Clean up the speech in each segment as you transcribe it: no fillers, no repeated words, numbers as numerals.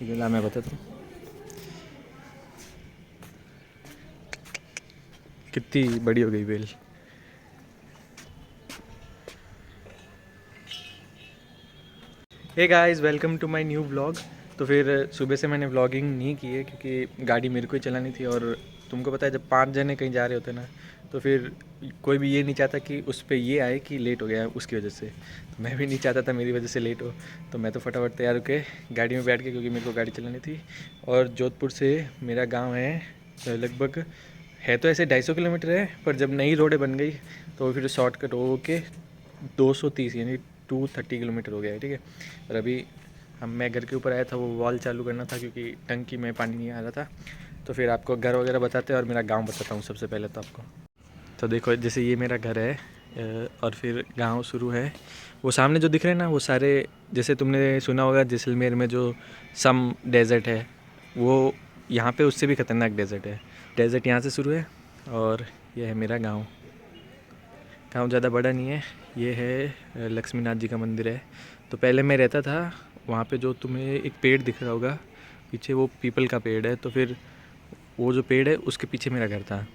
ला मैं बताता हूँ कितनी बड़ी हो गई बेल। Hey guys, welcome to my new vlog. तो फिर सुबह से मैंने व्लॉगिंग नहीं की है क्योंकि गाड़ी मेरे को ही चलानी थी। और तुमको पता है जब 5 जने कहीं जा रहे होते हैं ना, तो फिर कोई भी ये नहीं चाहता कि उस पर ये आए कि लेट हो गया है उसकी वजह से। तो मैं भी नहीं चाहता था मेरी वजह से लेट हो। तो मैं तो फटाफट तैयार होकर गाड़ी में बैठ के, क्योंकि मेरे को गाड़ी चलानी थी। और जोधपुर से मेरा गाँव है लगभग, है तो ऐसे 250 किलोमीटर है, पर जब नई रोडें बन गई तो फिर शॉर्टकट हो के 230 यानी 230 किलोमीटर हो गया है। ठीक है। और अभी मैं घर के ऊपर आया था, वो वॉल चालू करना था क्योंकि टंकी में पानी नहीं आ रहा था। तो फिर आपको घर वगैरह बताते हैं और मेरा गांव बताता हूँ सबसे पहले तो आपको। तो देखो, जैसे ये मेरा घर है और फिर गांव शुरू है। वो सामने जो दिख रहे हैं ना, वो सारे, जैसे तुमने सुना होगा जैसलमेर में जो सम डेजर्ट है, वो यहाँ पे उससे भी ख़तरनाक डेजर्ट है। डेजर्ट यहाँ से शुरू है। और ये है मेरा गाँव। गाँव ज़्यादा बड़ा नहीं है। ये है लक्ष्मीनाथ जी का मंदिर है। तो पहले मैं रहता था वहाँ पे, जो तुम्हें एक पेड़ दिख रहा होगा पीछे, वो पीपल का पेड़ है। तो फिर वो जो पेड़ है उसके पीछे मेरा घर था।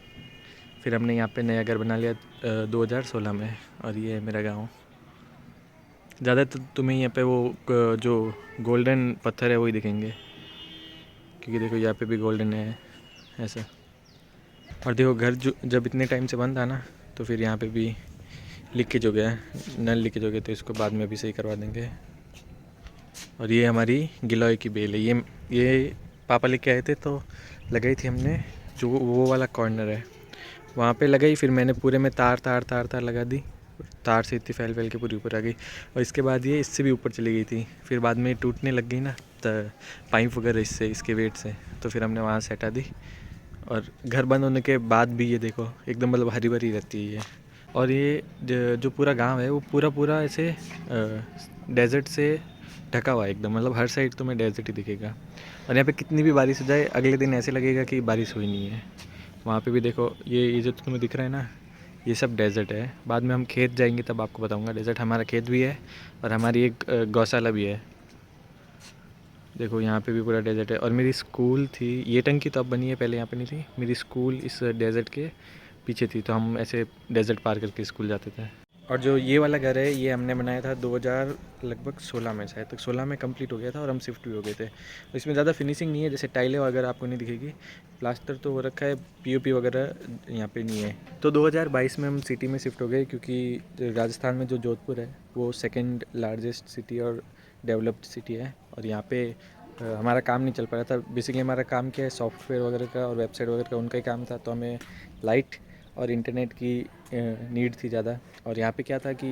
फिर हमने यहाँ पे नया घर बना लिया 2016 में। और ये है मेरा गाँव। ज़्यादातर तुम्हें यहाँ पे वो जो गोल्डन पत्थर है वही दिखेंगे, क्योंकि देखो यहाँ पे भी गोल्डन है ऐसा। और देखो घर जो जब इतने टाइम से बंद था ना, तो फिर यहाँ पे भी लीकेज हो गया है, नल लीकेज हो गया, तो इसको बाद में अभी सही करवा देंगे। और ये हमारी गिलोय की बेल है। ये पापा लेके आए थे तो लगाई थी हमने, जो वो वाला कॉर्नर है वहाँ पे लगाई। फिर मैंने पूरे में तार तार तार तार लगा दी। तार से इतनी फैल फैल के पूरी ऊपर आ गई। और इसके बाद ये इससे भी ऊपर चली गई थी। फिर बाद में टूटने लग गई ना, तो पाइप वगैरह इससे, इसके वेट से, तो फिर हमने वहाँ से हटा दी। और घर बंद होने के बाद भी ये देखो एकदम मतलब हरी भरी रहती है ये। और ये जो पूरा गांव है वो पूरा पूरा ऐसे डेजर्ट से ढका हुआ है एकदम, मतलब हर साइड तुम्हें डेजर्ट ही दिखेगा। और यहाँ पे कितनी भी बारिश हो जाए, अगले दिन ऐसे लगेगा कि बारिश हुई नहीं है। वहाँ पे भी देखो, ये जो तुम्हें दिख रहा है ना, ये सब डेजर्ट है। बाद में हम खेत जाएंगे तब आपको बताऊँगा। डेजर्ट हमारा खेत भी है और हमारी एक गौशाला भी है। देखो यहाँ पे भी पूरा डेजर्ट है। और मेरी स्कूल थी, ये टंकी तो अब बनी है, पहले यहाँ पे नहीं थी। मेरी स्कूल इस डेजर्ट के पीछे थी, तो हम ऐसे डेजर्ट पार करके स्कूल जाते थे। और जो ये वाला घर है, ये हमने बनाया था 2000 लगभग 16 में, शायद तक 16 में कंप्लीट हो गया था और हम शिफ्ट भी हो गए थे। तो इसमें ज़्यादा फिनिशिंग नहीं है, जैसे टाइलें वगैरह आपको नहीं दिखेगी, प्लास्टर तो हो रखा है, पीओपी वगैरह यहाँ पे नहीं है। तो 2022 में हम सिटी में शिफ्ट हो गए, क्योंकि राजस्थान में जो जोधपुर है वो सेकेंड लार्जेस्ट सिटी और डेवलप्ड सिटी है। और यहाँ पे हमारा काम नहीं चल पा रहा था। बेसिकली हमारा काम क्या है, सॉफ्टवेयर वगैरह का और वेबसाइट वगैरह का, उनका ही काम था। तो हमें लाइट और इंटरनेट की नीड थी ज़्यादा। और यहाँ पे क्या था कि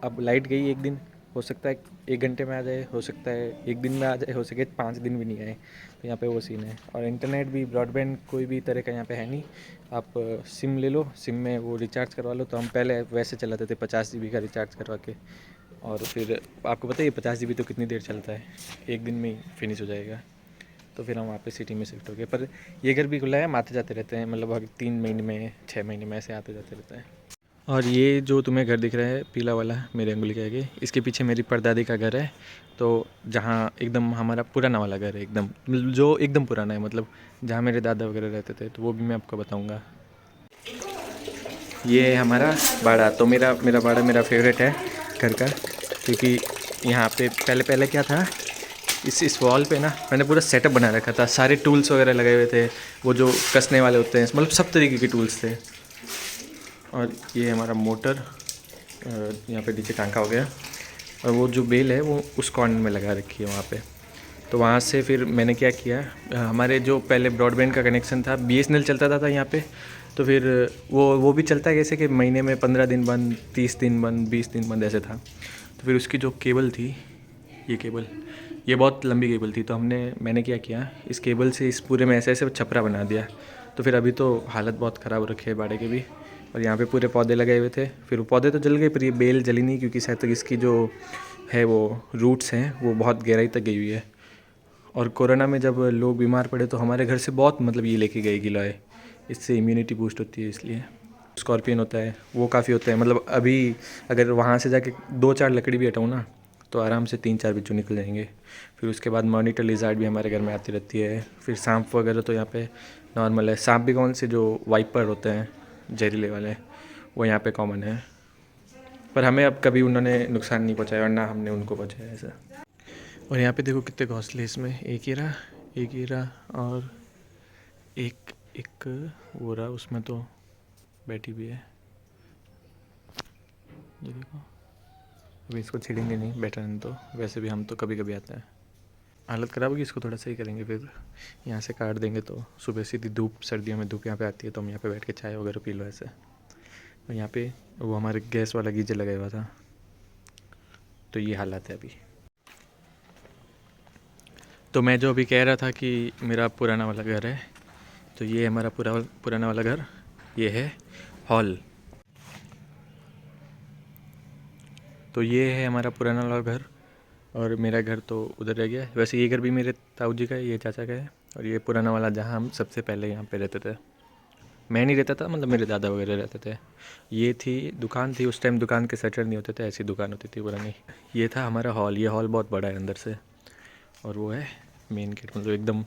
अब लाइट गई एक दिन, हो सकता है 1 घंटे में आ जाए, हो सकता है 1 दिन में आ जाए, हो सके 5 दिन भी नहीं आए। तो यहाँ पे वो सीन है। और इंटरनेट भी, ब्रॉडबैंड कोई भी तरह का यहाँ पे है नहीं। आप सिम ले लो, सिम में वो रिचार्ज करवा लो। तो हम पहले वैसे चलाते थे 50 GB का रिचार्ज करवा के। और फिर आपको पता है ये 50 GB तो कितनी देर चलता है, एक दिन में ही फिनिश हो जाएगा। तो फिर हम वहाँ पे सिटी में शिफ्ट हो गए। पर ये घर भी खुला है, हम आते जाते रहते हैं, मतलब हर 3 महीने में, 6 महीने में ऐसे आते जाते रहते हैं। और ये जो तुम्हें घर दिख रहा है पीला वाला, मेरे अंगुली के आगे, इसके पीछे मेरी परदादी का घर है। तो जहाँ एकदम हमारा पुराना वाला घर है, एकदम जो एकदम पुराना है, मतलब जहाँ मेरे दादा वगैरह रहते थे, तो वो भी मैं आपको बताऊँगा। ये है हमारा बाड़ा। तो मेरा मेरा बाड़ा मेरा फेवरेट है घर का, क्योंकि यहाँ पे पहले पहले क्या था, इस वॉल पे ना मैंने पूरा सेटअप बना रखा था, सारे टूल्स वगैरह लगे हुए थे, वो जो कसने वाले होते हैं, मतलब सब तरीके के टूल्स थे। और ये हमारा मोटर यहाँ पे नीचे टांका हो गया। और वो जो बेल है वो उस कॉर्नर में लगा रखी है वहाँ पे। तो वहाँ से फिर मैंने क्या किया, हमारे जो पहले ब्रॉडबैंड का कनेक्शन था, BSNL चलता था यहाँ पे। तो फिर वो भी चलता है कैसे कि महीने में 15 दिन बंद, 30 दिन बंद, 20 दिन बंद, ऐसे था। तो फिर उसकी जो केबल थी, ये केबल, ये बहुत लंबी केबल थी। तो मैंने क्या किया, इस केबल से इस पूरे में ऐसे ऐसे छपरा बना दिया। तो फिर अभी तो हालत बहुत ख़राब रखी है बाड़े के भी। और यहाँ पे पूरे पौधे लगे हुए थे, फिर वो पौधे तो जल गए, पर ये बेल जली नहीं, क्योंकि शायद तक इसकी जो है वो रूट्स हैं वो बहुत गहराई तक गई हुई है। और कोरोना में जब लोग बीमार पड़े तो हमारे घर से बहुत, मतलब ये लेके गए गिलोय, इससे इम्यूनिटी बूस्ट होती है इसलिए। स्कॉर्पियन होता है वो काफ़ी होता है, मतलब अभी अगर वहाँ से जाके 2-4 लकड़ी भी हटाऊँ ना, तो आराम से 3-4 बिच्छू निकल जाएंगे। फिर उसके बाद मॉनिटर लिजार्ड भी हमारे घर में आती रहती है। फिर सांप वगैरह तो यहाँ पे नॉर्मल है। सांप भी कौन से, जो वाइपर होते हैं जहरीले वाले, वो यहाँ पे कॉमन है। पर हमें अब कभी उन्होंने नुकसान नहीं पहुँचाया और ना हमने उनको पहुँचाया ऐसा। और यहाँ पे देखो कितने घोंसले इसमें, एक ही रहा और एक वो रहा, उसमें तो बैठी भी है, ये देखो। अभी इसको छेड़ेंगे नहीं, बैठा नहीं तो, वैसे भी हम तो कभी कभी आते हैं। हालत ख़राब होगी, इसको थोड़ा सही करेंगे, फिर यहाँ से काट देंगे तो सुबह सीधी धूप, सर्दियों में धूप यहाँ पे आती है तो हम यहाँ पे बैठ के चाय वगैरह पी लो ऐसे। और यहाँ पे वो हमारे गैस वाला गीजर लगा हुआ था, तो ये हालत है अभी। तो मैं जो अभी कह रहा था कि मेरा पुराना वाला घर है, तो ये हमारा पुराना वाला घर, ये है हॉल। तो ये है हमारा पुराना वाला घर और मेरा घर तो उधर रह गया। वैसे ये घर भी मेरे ताऊ जी का है, ये चाचा का है। और ये पुराना वाला जहाँ हम सबसे पहले यहाँ पे रहते थे, मैं नहीं रहता था, मतलब मेरे दादा वगैरह रहते थे। ये थी दुकान थी, उस टाइम दुकान के शटर नहीं होते थे, ऐसी दुकान होती थी पुरानी। ये था हमारा हॉल, ये हॉल बहुत बड़ा है अंदर से। और वो है मेन गेट, मतलब एकदम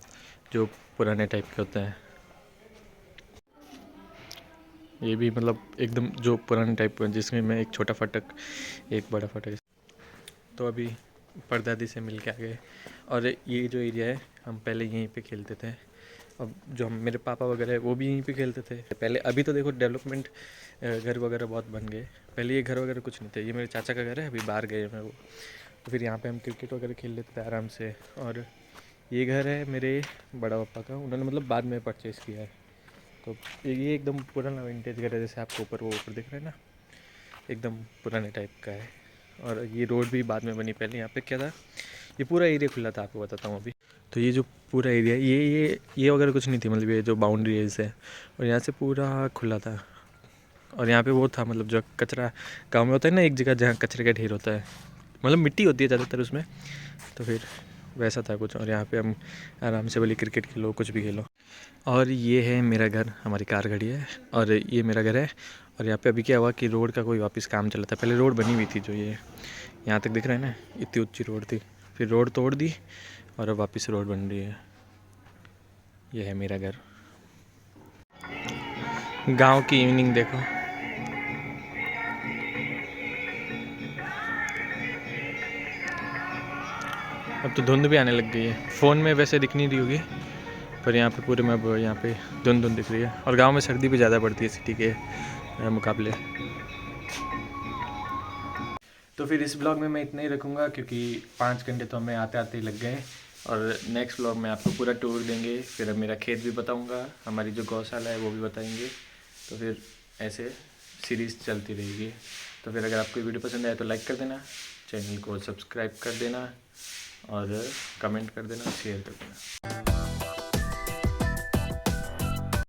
जो पुराने टाइप के होते हैं। ये भी मतलब एकदम जो पुराने टाइप का, जिसमें मैं एक छोटा फाटक, एक बड़ा फाटक। तो अभी परदादी से मिल के आ गए। और ये जो एरिया है, हम पहले यहीं पे खेलते थे। अब जो हम, मेरे पापा वगैरह है, वो भी यहीं पे खेलते थे पहले। अभी तो देखो डेवलपमेंट, घर वगैरह बहुत बन गए। पहले ये घर वगैरह कुछ नहीं थे। ये मेरे चाचा का घर है, अभी बाहर गए हैं वो। तो फिर यहाँ पे हम क्रिकेट वगैरह खेल लेते थे आराम से। और ये घर है मेरे बड़ा पापा का, उन्होंने मतलब बाद में परचेज़ किया है। तो ये एकदम पुराना विंटेज घर है, जैसे आपको ऊपर दिख रहा है ना, एकदम पुराने टाइप का है। और ये रोड भी बाद में बनी, पहले यहाँ पे क्या था, ये पूरा एरिया खुला था, आपको बताता हूँ अभी। तो ये जो पूरा एरिया, ये वगैरह कुछ नहीं थी, मतलब ये जो बाउंड्री है इसे, और यहाँ से पूरा खुला था। और यहाँ पे वो था, मतलब जो कचरा गांव में होता है ना, एक जगह जहाँ कचरे का ढेर होता है, मतलब मिट्टी होती है ज़्यादातर उसमें, तो फिर वैसा था कुछ। और यहाँ पे हम आराम से बोले क्रिकेट खेलो, कुछ भी खेलो। और ये है मेरा घर, हमारी कार खड़ी है और ये मेरा घर है। और यहाँ पे अभी क्या हुआ कि रोड का कोई वापस काम चला था। पहले रोड बनी हुई थी, जो ये यहाँ तक दिख रहा है ना, इतनी ऊंची रोड थी, फिर रोड तोड़ दी और अब वापस रोड बन रही है। ये है मेरा घर। गांव की इवनिंग देखो। अब तो धुंध भी आने लग गई है, फ़ोन में वैसे दिख नहीं रही होगी, पर यहाँ पे पूरे में अब यहाँ पे धुंध दिख रही है। और गांव में सर्दी भी ज़्यादा पड़ती है सिटी के मुकाबले। तो फिर इस ब्लॉग में मैं इतना ही रखूँगा, क्योंकि 5 घंटे तो हमें आते आते ही लग गए। और नेक्स्ट ब्लॉग में आपको पूरा टूर देंगे, फिर मेरा खेत भी बताऊँगा, हमारी जो गौशाला है वो भी बताएंगे। तो फिर ऐसे सीरीज़ चलती रहेगी। तो फिर अगर आपको वीडियो पसंद आए तो लाइक कर देना, चैनल को सब्सक्राइब कर देना और कमेंट कर देना, शेयर कर देना।